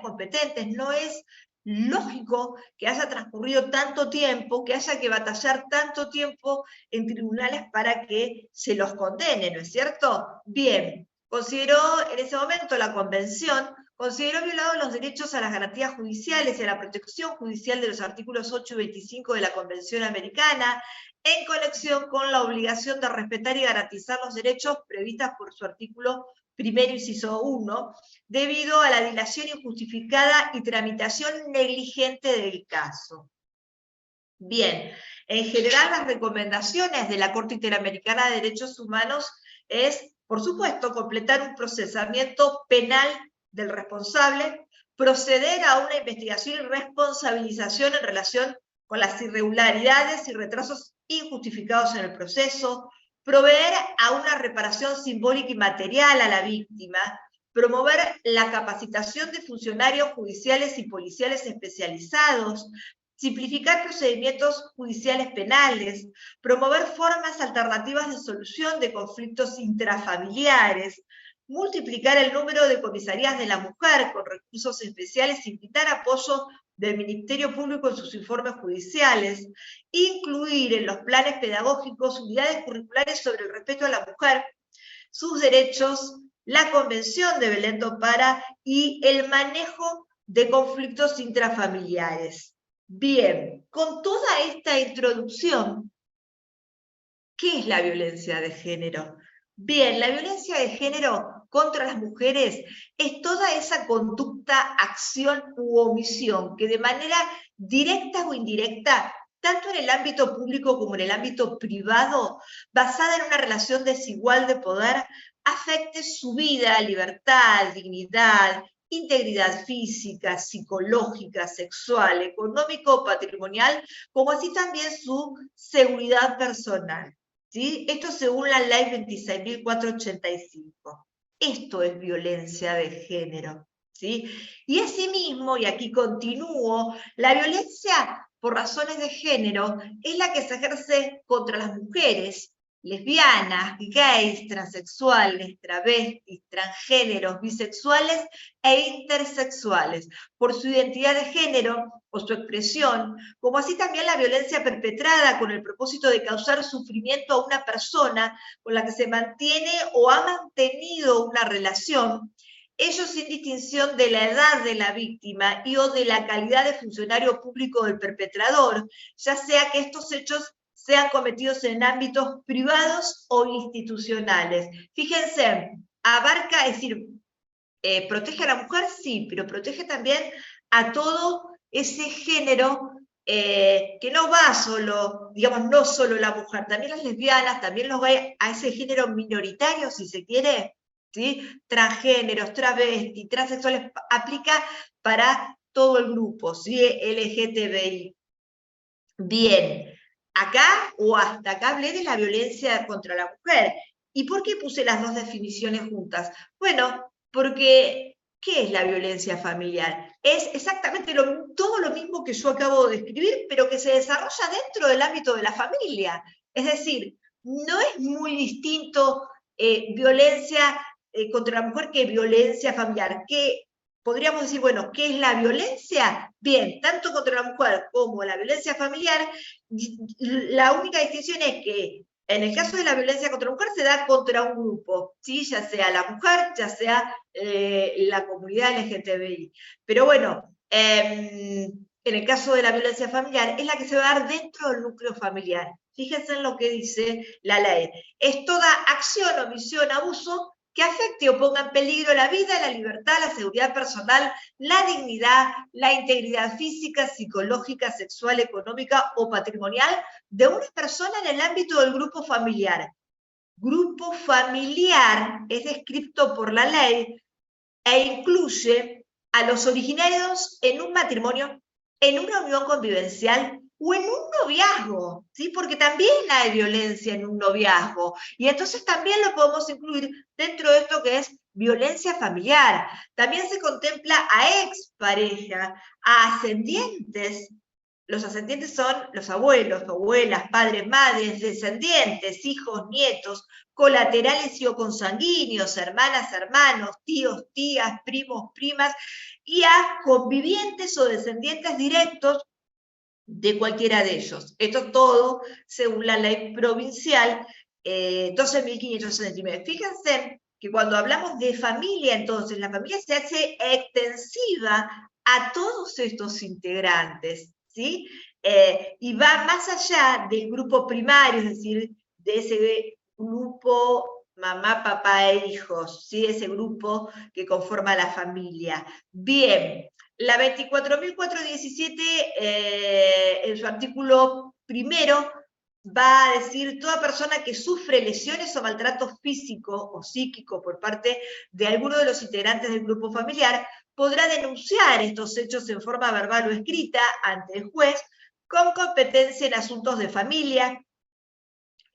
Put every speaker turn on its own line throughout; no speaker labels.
competentes. No es lógico que haya transcurrido tanto tiempo, que haya que batallar tanto tiempo en tribunales para que se los condene, ¿no es cierto? Bien, consideró en ese momento la Convención, consideró violados los derechos a las garantías judiciales y a la protección judicial de los artículos 8 y 25 de la Convención Americana, en conexión con la obligación de respetar y garantizar los derechos previstas por su artículo primero, inciso 1, debido a la dilación injustificada y tramitación negligente del caso. Bien, en general las recomendaciones de la Corte Interamericana de Derechos Humanos es, por supuesto, completar un procesamiento penal del responsable, proceder a una investigación y responsabilización en relación con las irregularidades y retrasos injustificados en el proceso, proveer a una reparación simbólica y material a la víctima, promover la capacitación de funcionarios judiciales y policiales especializados, simplificar procedimientos judiciales penales, promover formas alternativas de solución de conflictos intrafamiliares, multiplicar el número de comisarías de la mujer con recursos especiales, invitar apoyo del Ministerio Público en sus informes judiciales, incluir en los planes pedagógicos unidades curriculares sobre el respeto a la mujer, sus derechos, la Convención de Belén do Pará y el manejo de conflictos intrafamiliares. Bien, con toda esta introducción, ¿qué es la violencia de género? Bien, la violencia de género contra las mujeres es toda esa conducta, acción u omisión que de manera directa o indirecta, tanto en el ámbito público como en el ámbito privado, basada en una relación desigual de poder, afecte su vida, libertad, dignidad, integridad física, psicológica, sexual, económico, patrimonial, como así también su seguridad personal. ¿Sí? Esto según la ley 26.485. Esto es violencia de género. ¿Sí? Y asimismo, y aquí continúo, la violencia por razones de género es la que se ejerce contra las mujeres, lesbianas, gays, transexuales, travestis, transgéneros, bisexuales e intersexuales, por su identidad de género o su expresión, como así también la violencia perpetrada con el propósito de causar sufrimiento a una persona con la que se mantiene o ha mantenido una relación, ello sin distinción de la edad de la víctima y o de la calidad de funcionario público del perpetrador, ya sea que estos hechos sean cometidos en ámbitos privados o institucionales. Fíjense, abarca, es decir, protege a la mujer, sí, pero protege también a todo ese género que no va solo, digamos, no solo la mujer, también las lesbianas, también los gays, a ese género minoritario, si se quiere, ¿sí? Transgéneros, travestis, transexuales, aplica para todo el grupo, ¿sí? LGTBI. Bien, acá o hasta acá hablé de la violencia contra la mujer. ¿Y por qué puse las dos definiciones juntas? Bueno, porque ¿qué es la violencia familiar? Es exactamente todo lo mismo que yo acabo de describir, pero que se desarrolla dentro del ámbito de la familia. Es decir, no es muy distinto violencia contra la mujer que violencia familiar. Que podríamos decir, bueno, ¿qué es la violencia? Bien, tanto contra la mujer como la violencia familiar, la única distinción es que en el caso de la violencia contra la mujer se da contra un grupo, ¿sí? Ya sea la mujer, ya sea la comunidad LGTBI. Pero bueno, en el caso de la violencia familiar, es la que se va a dar dentro del núcleo familiar. Fíjense en lo que dice la ley. Es toda acción, omisión, abuso que afecte o ponga en peligro la vida, la libertad, la seguridad personal, la dignidad, la integridad física, psicológica, sexual, económica o patrimonial de una persona en el ámbito del grupo familiar. Grupo familiar es descrito por la ley e incluye a los originarios en un matrimonio, en una unión convivencial o en un noviazgo, ¿sí? Porque también hay violencia en un noviazgo, y entonces también lo podemos incluir dentro de esto que es violencia familiar. También se contempla a expareja, a ascendientes, Los ascendientes son los abuelos, abuelas, padres, madres, descendientes, hijos, nietos, colaterales y o consanguíneos, hermanas, hermanos, tíos, tías, primos, primas, y a convivientes o descendientes directos de cualquiera de ellos. Esto todo según la ley provincial 12.569. Fíjense que cuando hablamos de familia, entonces, la familia se hace extensiva a todos estos integrantes, ¿sí? Y va más allá del grupo primario, es decir, de ese grupo mamá, papá e hijos, ¿sí? Ese grupo que conforma la familia. Bien, la 24.417, en su artículo primero, va a decir: toda persona que sufre lesiones o maltrato físico o psíquico por parte de alguno de los integrantes del grupo familiar podrá denunciar estos hechos en forma verbal o escrita ante el juez con competencia en asuntos de familia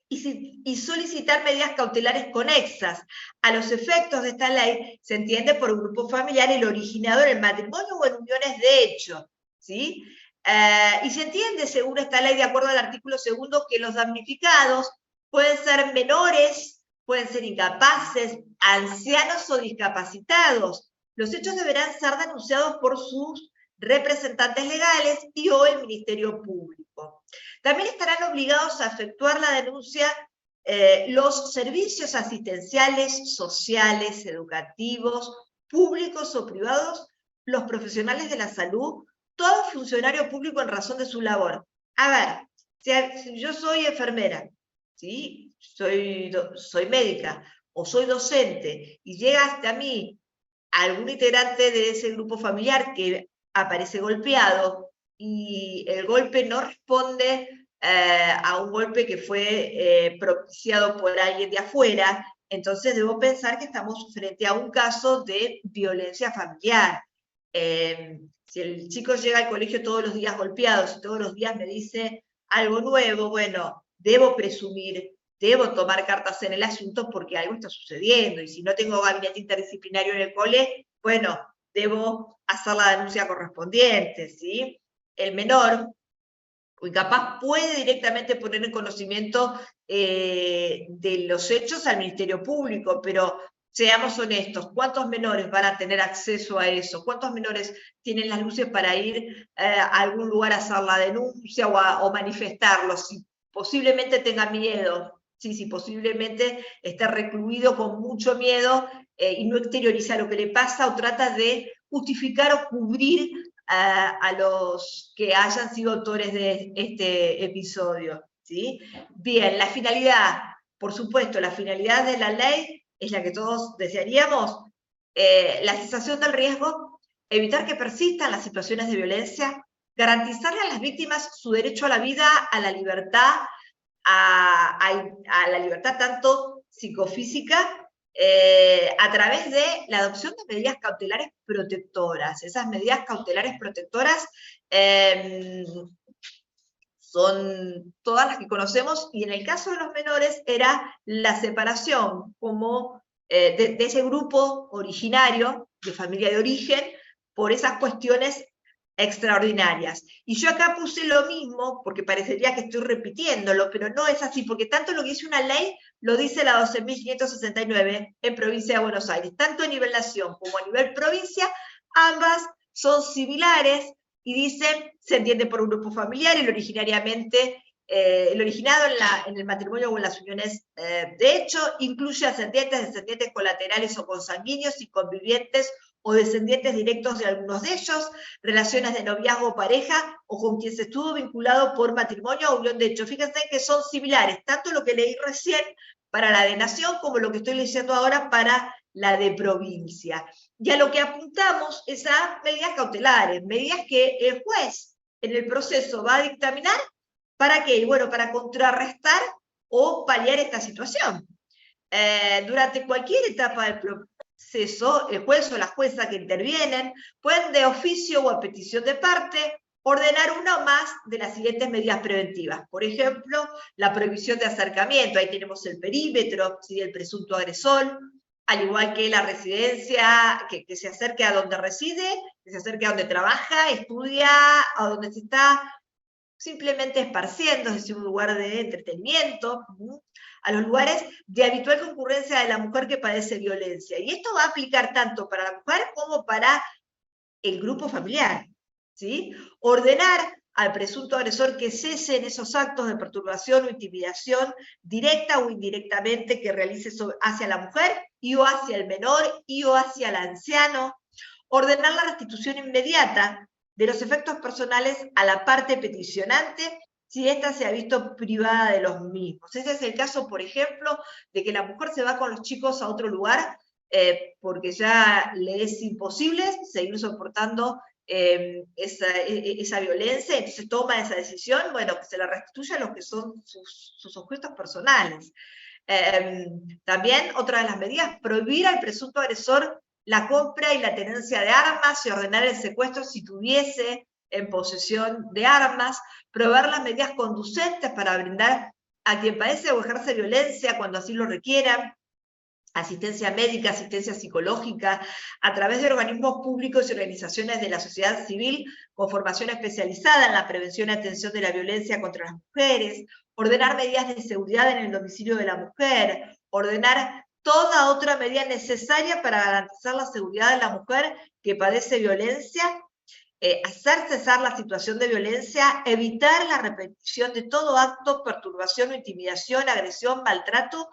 y solicitar medidas cautelares conexas. A los efectos de esta ley se entiende por grupo familiar el originado en el matrimonio o en uniones de hecho, ¿sí? Y se entiende, según esta ley, de acuerdo al artículo 2, que los damnificados pueden ser menores, pueden ser incapaces, ancianos o discapacitados. Los hechos deberán ser denunciados por sus representantes legales y o el Ministerio Público. También estarán obligados a efectuar la denuncia los servicios asistenciales, sociales, educativos, públicos o privados, los profesionales de la salud, todo funcionario público en razón de su labor. A ver, si yo soy enfermera, ¿sí? soy médica o soy docente y llega hasta mí algún integrante de ese grupo familiar que aparece golpeado y el golpe no responde a un golpe que fue propiciado por alguien de afuera, entonces debo pensar que estamos frente a un caso de violencia familiar. Si el chico llega al colegio todos los días golpeado, si todos los días me dice algo nuevo, bueno, debo presumir, debo tomar cartas en el asunto porque algo está sucediendo, y si no tengo gabinete interdisciplinario en el cole, bueno, debo hacer la denuncia correspondiente, ¿sí? El menor o incapaz puede directamente poner en conocimiento de los hechos al Ministerio Público, pero seamos honestos, ¿cuántos menores van a tener acceso a eso? ¿Cuántos menores tienen las luces para ir a algún lugar a hacer la denuncia o manifestarlo? Si posiblemente tenga miedo, si posiblemente esté recluido con mucho miedo y no exterioriza lo que le pasa o trata de justificar o cubrir a los que hayan sido autores de este episodio, ¿sí? Bien, la finalidad, por supuesto, la finalidad de la ley es la que todos desearíamos, la cesación del riesgo, evitar que persistan las situaciones de violencia, garantizarle a las víctimas su derecho a la vida, a la libertad, a la libertad tanto psicofísica, a través de la adopción de medidas cautelares protectoras. Esas medidas cautelares protectoras son todas las que conocemos, y en el caso de los menores era la separación como de ese grupo originario, de familia de origen, por esas cuestiones extraordinarias. Y yo acá puse lo mismo, porque parecería que estoy repitiéndolo, pero no es así, porque tanto lo que dice una ley, lo dice la 12.569 en provincia de Buenos Aires. Tanto a nivel nación como a nivel provincia, ambas son similares, y dicen, se entiende por un grupo familiar, y el originado en el matrimonio o en las uniones de hecho, incluye ascendientes, descendientes colaterales o consanguíneos y convivientes o descendientes directos de algunos de ellos, relaciones de noviazgo o pareja, o con quien se estuvo vinculado por matrimonio o unión de hecho. Fíjense que son similares, tanto lo que leí recién para la de nación, como lo que estoy leyendo ahora para la de provincia. Y a lo que apuntamos es a medidas cautelares, medidas que el juez en el proceso va a dictaminar. ¿Para qué? Bueno, para contrarrestar o paliar esta situación. Durante cualquier etapa del proceso, el juez o la jueza que intervienen pueden, de oficio o a petición de parte, ordenar una o más de las siguientes medidas preventivas. Por ejemplo, la prohibición de acercamiento, ahí tenemos el perímetro, ¿sí?, del presunto agresor, al igual que la residencia, que se acerque a donde reside, que se acerque a donde trabaja, estudia, a donde se está simplemente esparciendo, es decir, un lugar de entretenimiento, a los lugares de habitual concurrencia de la mujer que padece violencia. Y esto va a aplicar tanto para la mujer como para el grupo familiar, ¿sí? Ordenar al presunto agresor que cese en esos actos de perturbación o intimidación directa o indirectamente que realice hacia la mujer y o hacia el menor y o hacia el anciano. Ordenar la restitución inmediata de los efectos personales a la parte peticionante si ésta se ha visto privada de los mismos. Ese es el caso, por ejemplo, de que la mujer se va con los chicos a otro lugar porque ya le es imposible seguir soportando esa violencia, entonces toma esa decisión, bueno, que se la restituya a los que son sus objetos personales. También, otra de las medidas, prohibir al presunto agresor la compra y la tenencia de armas y ordenar el secuestro si tuviese en posesión de armas, proveer las medidas conducentes para brindar a quien padece o ejerce violencia cuando así lo requieran, asistencia médica, asistencia psicológica, a través de organismos públicos y organizaciones de la sociedad civil con formación especializada en la prevención y atención de la violencia contra las mujeres, ordenar medidas de seguridad en el domicilio de la mujer, ordenar toda otra medida necesaria para garantizar la seguridad de la mujer que padece violencia, hacer cesar la situación de violencia, evitar la repetición de todo acto, perturbación o intimidación, agresión, maltrato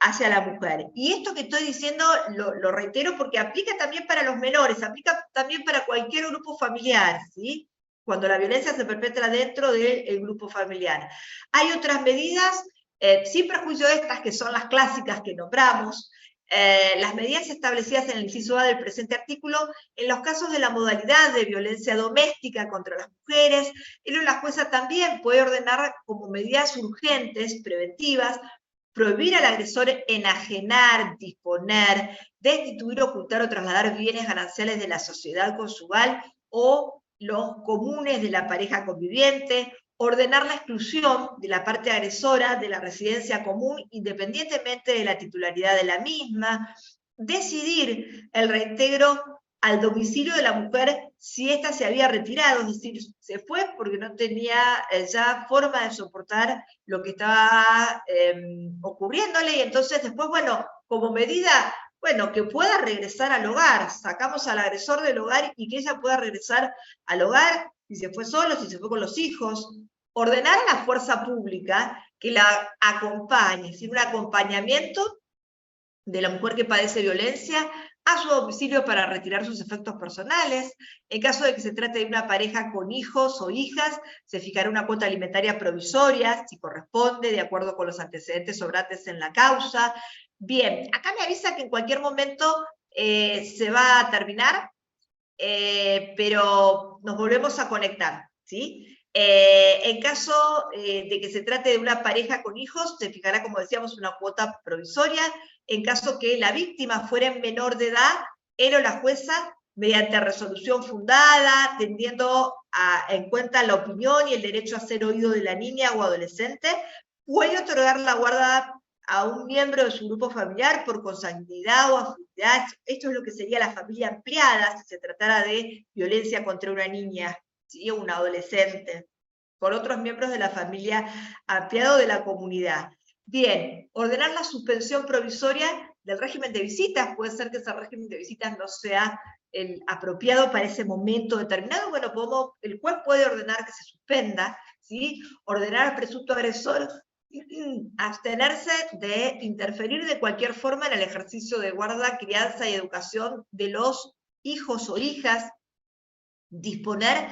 hacia la mujer. Y esto que estoy diciendo lo reitero porque aplica también para los menores, aplica también para cualquier grupo familiar, ¿sí? Cuando la violencia se perpetra dentro del grupo familiar. Hay otras medidas, sin perjuicio de estas, que son las clásicas que nombramos, las medidas establecidas en el inciso A del presente artículo, en los casos de la modalidad de violencia doméstica contra las mujeres, la jueza también puede ordenar como medidas urgentes, preventivas, prohibir al agresor enajenar, disponer, destituir, ocultar o trasladar bienes gananciales de la sociedad conyugal o los comunes de la pareja conviviente, ordenar la exclusión de la parte agresora de la residencia común independientemente de la titularidad de la misma, decidir el reintegro al domicilio de la mujer si ésta se había retirado, es decir, se fue porque no tenía ya forma de soportar lo que estaba ocurriéndole, y entonces después, bueno, como medida, bueno, que pueda regresar al hogar, sacamos al agresor del hogar y que ella pueda regresar al hogar, si se fue solo, si se fue con los hijos, ordenar a la fuerza pública que la acompañe, es decir, un acompañamiento de la mujer que padece violencia a su domicilio para retirar sus efectos personales. En caso de que se trate de una pareja con hijos o hijas, se fijará una cuota alimentaria provisoria, si corresponde, de acuerdo con los antecedentes sobrantes en la causa. Bien, acá me avisa que en cualquier momento se va a terminar, pero nos volvemos a conectar, ¿sí? En caso de que se trate de una pareja con hijos, se fijará, como decíamos, una cuota provisoria. En caso que la víctima fuera menor de edad, él o la jueza, mediante resolución fundada, teniendo en cuenta la opinión y el derecho a ser oído de la niña o adolescente, puede otorgar la guarda a un miembro de su grupo familiar por consanguinidad o afinidad. Esto es lo que sería la familia ampliada, si se tratara de violencia contra una niña, ¿sí? O un adolescente, por otros miembros de la familia ampliada o de la comunidad. Bien, ordenar la suspensión provisoria del régimen de visitas, puede ser que ese régimen de visitas no sea el apropiado para ese momento determinado, bueno, el juez puede ordenar que se suspenda, ¿sí? Ordenar al presunto agresor abstenerse de interferir de cualquier forma en el ejercicio de guarda, crianza y educación de los hijos o hijas, disponer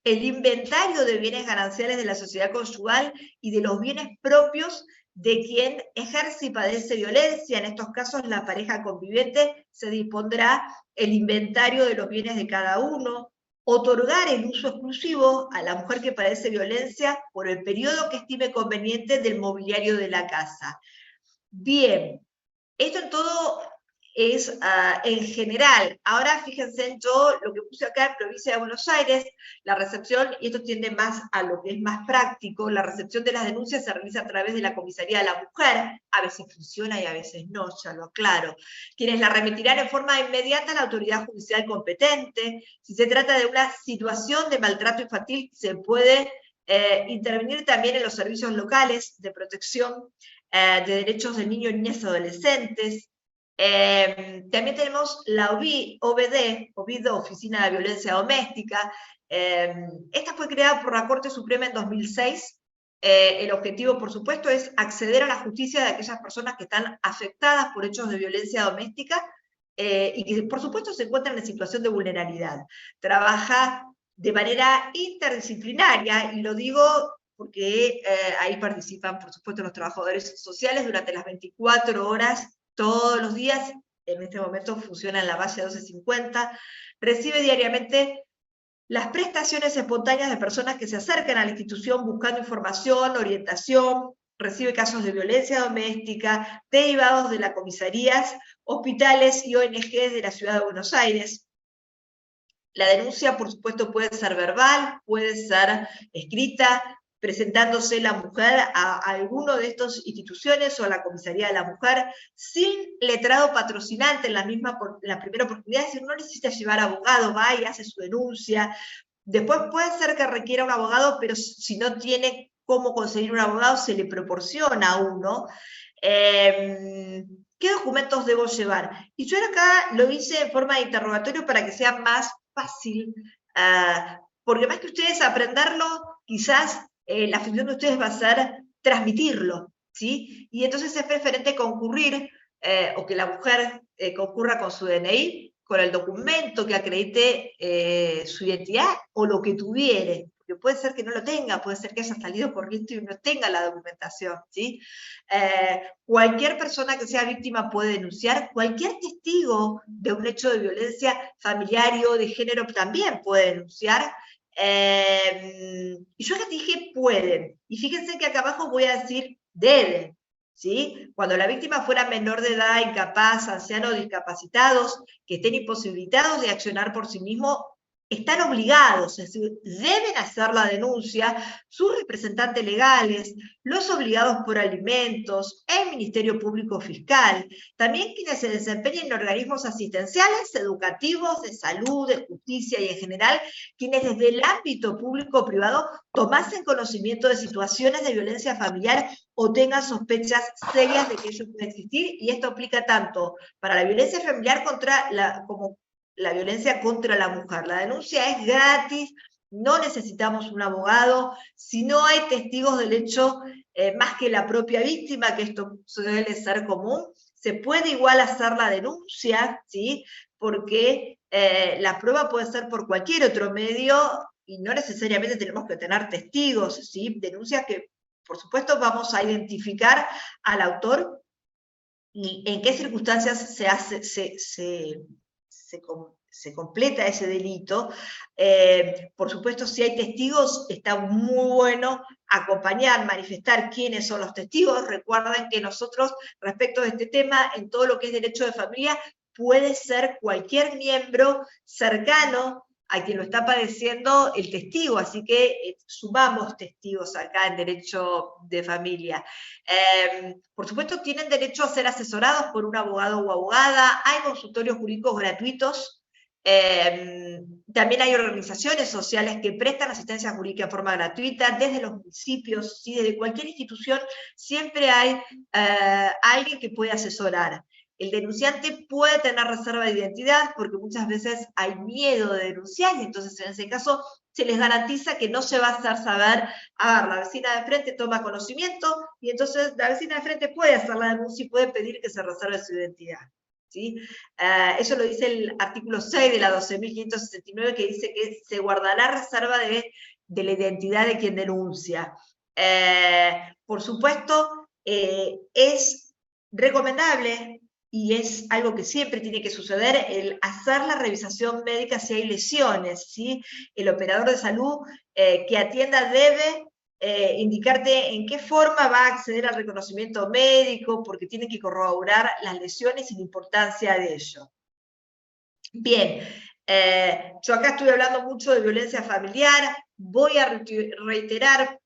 el inventario de bienes gananciales de la sociedad conyugal y de los bienes propios de quien ejerce y padece violencia. En estos casos, la pareja conviviente se dispondrá el inventario de los bienes de cada uno, otorgar el uso exclusivo a la mujer que padece violencia por el periodo que estime conveniente del mobiliario de la casa. Bien, esto en todo es en general. Ahora fíjense, yo lo que puse acá en provincia de Buenos Aires, la recepción, y esto tiende más a lo que es más práctico, la recepción de las denuncias se realiza a través de la Comisaría de la Mujer, a veces funciona y a veces no, ya lo aclaro. Quienes la remitirán en forma inmediata a la autoridad judicial competente. Si se trata de una situación de maltrato infantil, se puede intervenir también en los servicios locales de protección de derechos de niños, niñas y adolescentes. También tenemos la OBD, Oficina de Violencia Doméstica. Esta fue creada por la Corte Suprema en 2006. El objetivo, por supuesto, es acceder a la justicia de aquellas personas que están afectadas por hechos de violencia doméstica y que, por supuesto, se encuentran en situación de vulnerabilidad. Trabaja de manera interdisciplinaria, y lo digo porque ahí participan, por supuesto, los trabajadores sociales durante las 24 horas, todos los días. En este momento funciona en la base 1250, recibe diariamente las prestaciones espontáneas de personas que se acercan a la institución buscando información, orientación, recibe casos de violencia doméstica, derivados de las comisarías, hospitales y ONGs de la Ciudad de Buenos Aires. La denuncia, por supuesto, puede ser verbal, puede ser escrita, presentándose la mujer a alguno de estas instituciones o a la Comisaría de la Mujer, sin letrado patrocinante en la primera oportunidad, es decir, no necesita llevar abogado, va y hace su denuncia. Después puede ser que requiera un abogado, pero si no tiene cómo conseguir un abogado, se le proporciona a uno. ¿Qué documentos debo llevar? Y yo acá lo hice en forma de interrogatorio para que sea más fácil, porque más que ustedes aprenderlo, quizás la función de ustedes va a ser transmitirlo, ¿sí? Y entonces es preferente concurrir, o que la mujer concurra con su DNI, con el documento que acredite su identidad, o lo que tuviere, porque puede ser que no lo tenga, puede ser que haya salido corriendo y no tenga la documentación, ¿sí? Cualquier persona que sea víctima puede denunciar, cualquier testigo de un hecho de violencia familiar o de género también puede denunciar. Y yo acá dije pueden, y fíjense que acá abajo voy a decir deben, ¿sí? Cuando la víctima fuera menor de edad, incapaz, anciano o discapacitados, que estén imposibilitados de accionar por sí mismos, están obligados, es decir, deben hacer la denuncia, sus representantes legales, los obligados por alimentos, el Ministerio Público Fiscal, también quienes se desempeñen en organismos asistenciales, educativos, de salud, de justicia y en general, quienes desde el ámbito público-privado tomasen conocimiento de situaciones de violencia familiar o tengan sospechas serias de que ello puede existir, y esto aplica tanto para la violencia familiar como la violencia contra la mujer. La denuncia es gratis, no necesitamos un abogado, si no hay testigos del hecho más que la propia víctima, que esto suele ser común, se puede igual hacer la denuncia, ¿sí? Porque la prueba puede ser por cualquier otro medio y no necesariamente tenemos que tener testigos, ¿sí? Denuncias que, por supuesto, vamos a identificar al autor y en qué circunstancias se completa ese delito. Por supuesto, si hay testigos, está muy bueno acompañar, manifestar quiénes son los testigos. Recuerden que nosotros, respecto de este tema, en todo lo que es derecho de familia, puede ser cualquier miembro cercano a quien lo está padeciendo el testigo, así que sumamos testigos acá en derecho de familia. Por supuesto, tienen derecho a ser asesorados por un abogado o abogada, hay consultorios jurídicos gratuitos, también hay organizaciones sociales que prestan asistencia jurídica de forma gratuita, desde los municipios, ¿sí? Desde cualquier institución, siempre hay alguien que puede asesorar. El denunciante puede tener reserva de identidad porque muchas veces hay miedo de denunciar, y entonces en ese caso se les garantiza que no se va a hacer saber, a ver, la vecina de frente toma conocimiento, y entonces la vecina de frente puede hacer la denuncia y puede pedir que se reserve su identidad, ¿sí? Eso lo dice el artículo 6 de la 12.569, que dice que se guardará reserva de la identidad de quien denuncia. Por supuesto, es recomendable, y es algo que siempre tiene que suceder, el hacer la revisación médica si hay lesiones, ¿sí? El operador de salud que atienda debe indicarte en qué forma va a acceder al reconocimiento médico, porque tiene que corroborar las lesiones y la importancia de ello. Bien, yo acá estuve hablando mucho de violencia familiar, voy a reiterar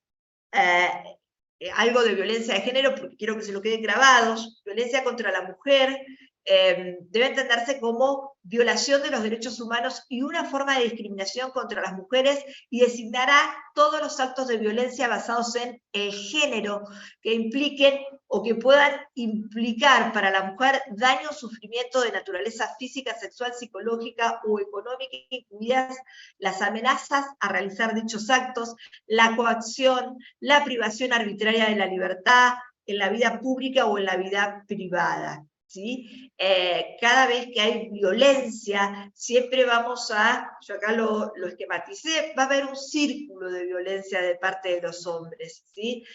algo de violencia de género, porque quiero que se lo queden grabados. Violencia contra la mujer debe entenderse como violación de los derechos humanos y una forma de discriminación contra las mujeres, y designará todos los actos de violencia basados en el género que impliquen o que puedan implicar para la mujer daño o sufrimiento de naturaleza física, sexual, psicológica o económica, incluidas las amenazas a realizar dichos actos, la coacción, la privación arbitraria de la libertad en la vida pública o en la vida privada. ¿Sí? Cada vez que hay violencia, siempre vamos a, yo acá lo esquematicé, va a haber un círculo de violencia de parte de los hombres, ¿sí?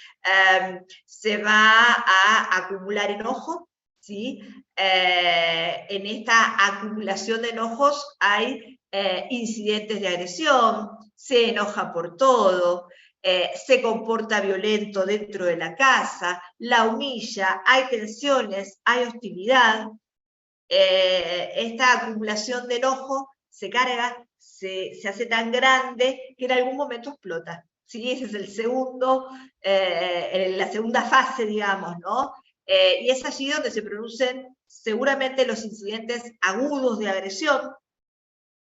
Se va a acumular enojo, ¿sí? En esta acumulación de enojos hay incidentes de agresión, se enoja por todo, se comporta violento dentro de la casa, la humilla, hay tensiones, hay hostilidad. Esta acumulación de enojo se carga, se hace tan grande que en algún momento explota. ¿Sí? Ese es el segundo, la segunda fase, digamos, ¿no? Y es allí donde se producen seguramente los incidentes agudos de agresión,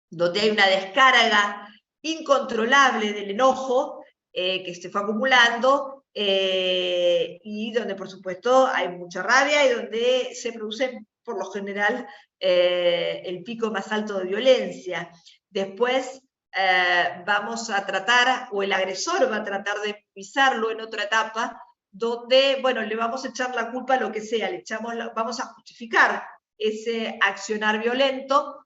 donde hay una descarga incontrolable del enojo, que se fue acumulando, y donde por supuesto hay mucha rabia y donde se produce por lo general el pico más alto de violencia. Después vamos a tratar, o el agresor va a tratar de pisarlo en otra etapa, donde, bueno, le vamos a echar la culpa a lo que sea, vamos a justificar ese accionar violento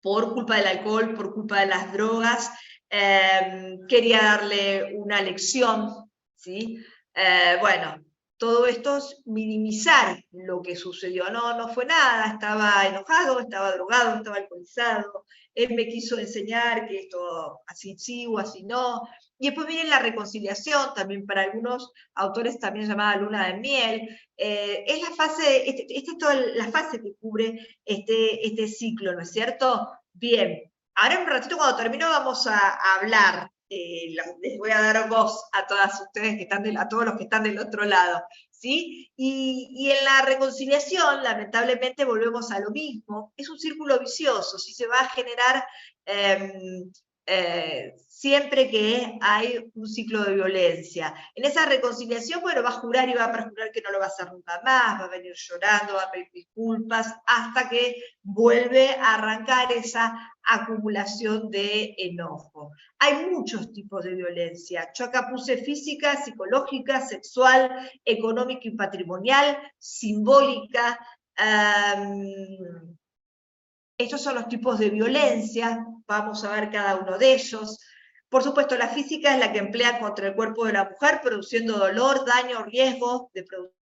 por culpa del alcohol, por culpa de las drogas, quería darle una lección, ¿sí? Bueno, todo esto es minimizar lo que sucedió. No fue nada, estaba enojado, estaba drogado, estaba alcoholizado, él me quiso enseñar que esto así sí o así no. Y después viene la reconciliación, también para algunos autores también llamada luna de miel. Es la fase, esta es toda la fase que cubre este ciclo, ¿no es cierto? Bien, ahora en un ratito cuando termino vamos a hablar, les voy a dar voz a todas ustedes que están a todos los que están del otro lado, ¿sí? Y en la reconciliación, lamentablemente, volvemos a lo mismo, es un círculo vicioso, si se va a generar siempre que hay un ciclo de violencia. En esa reconciliación, bueno, va a jurar y va a perjurar que no lo va a hacer nunca más, va a venir llorando, va a pedir disculpas, hasta que vuelve a arrancar esa acumulación de enojo. Hay muchos tipos de violencia. Yo acá puse física, psicológica, sexual, económica y patrimonial, simbólica. Estos son los tipos de violencia, vamos a ver cada uno de ellos. Por supuesto, la física es la que emplea contra el cuerpo de la mujer, produciendo dolor, daño, riesgo de producir